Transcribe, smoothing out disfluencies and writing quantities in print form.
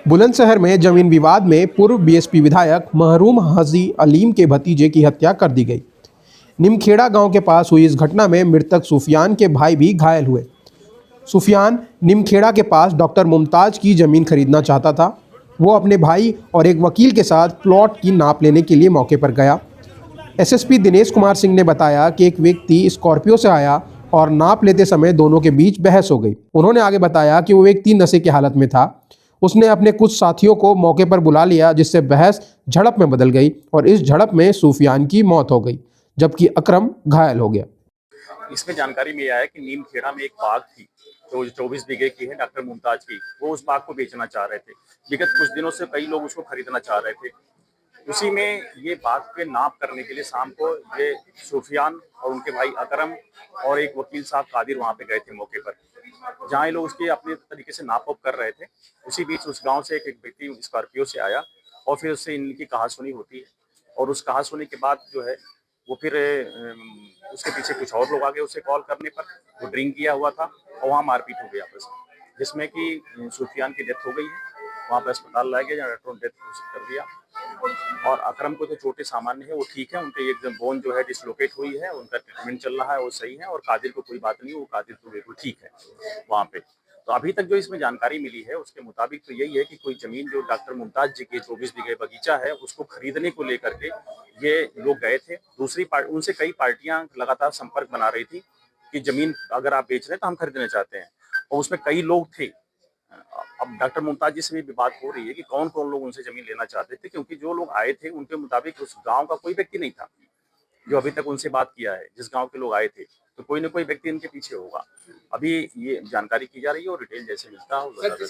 बुलंदशहर में जमीन विवाद में पूर्व बीएसपी विधायक महरूम हाजी अलीम के भतीजे की हत्या कर दी गई। निमखेड़ा गांव के पास हुई इस घटना में मृतक सुफियान के भाई भी घायल हुए। सुफियान निमखेड़ा के पास डॉक्टर मुमताज की जमीन खरीदना चाहता था। वो अपने भाई और एक वकील के साथ प्लॉट की नाप लेने के लिए मौके पर गया। एसएसपी दिनेश कुमार सिंह ने बताया कि एक व्यक्ति स्कॉर्पियो से आया और नाप लेते समय दोनों के बीच बहस हो गई। उन्होंने आगे बताया कि वो व्यक्ति नशे की हालत में था। उसने अपने कुछ साथियों को मौके पर बुला लिया, जिससे बहस झड़प में बदल गई और इस झड़प में सुफियान की मौत हो गई, जबकि अकरम घायल हो गया। इसमें जानकारी में आया है कि नीमखेड़ा में एक बाग थी जो 24 बीघे की है, डॉक्टर मुमताज की। वो उस बाग को बेचना चाह रहे थे। विगत कुछ दिनों से कई लोग उसको खरीदना चाह रहे थे। उसी में ये बाग पे नाप करने के लिए शाम को ये सुफियान और उनके भाई अकरम और एक वकील साहब कादिर वहां पे गए थे मौके पर, जहाँ ये लोग उसके अपने तरीके से नाप कर रहे थे। उसी बीच उस गांव से एक व्यक्ति स्कॉर्पियो से आया और फिर उससे इनकी कहासुनी होती है। और उस कहासुनी के बाद जो है वो फिर उसके पीछे कुछ और लोग आ गए उसे कॉल करने पर। वो ड्रिंक किया हुआ था और वहाँ मारपीट हो गई आपस में, जिसमें कि सुफियान की डेथ हो गई है। वहाँ पर अस्पताल लाया गया, जहाँ डॉक्टरों ने डेथ घोषित कर दिया। और अकरम को तो चोटें सामान्य है, वो ठीक है। उनके एकदम बोन जो है डिसलोकेट हुई है, उनका ट्रीटमेंट चल रहा है, वो सही है। और कादिर को कोई बात नहीं, वो कादिर तो बिल्कुल ठीक है वहाँ पे। तो अभी तक जो इसमें जानकारी मिली है उसके मुताबिक तो यही है कि कोई जमीन जो डॉक्टर मुमताज जी के 24 बीघे बगीचा है उसको खरीदने को लेकर के ये लोग गए थे। दूसरी पार्टी उनसे कई पार्टियां लगातार संपर्क बना रही थी कि जमीन अगर आप बेच रहे हैं तो हम खरीदना चाहते हैं, और उसमें कई लोग थे। अब डॉक्टर मुमताज जी से भी बात हो रही है कि कौन कौन लोग उनसे जमीन लेना चाहते थे, क्योंकि जो लोग आए थे उनके मुताबिक उस गांव का कोई व्यक्ति नहीं था जो अभी तक उनसे बात किया है। जिस गांव के लोग आए थे तो कोई ना कोई व्यक्ति इनके पीछे होगा। अभी ये जानकारी की जा रही है और डिटेल जैसे मिलता है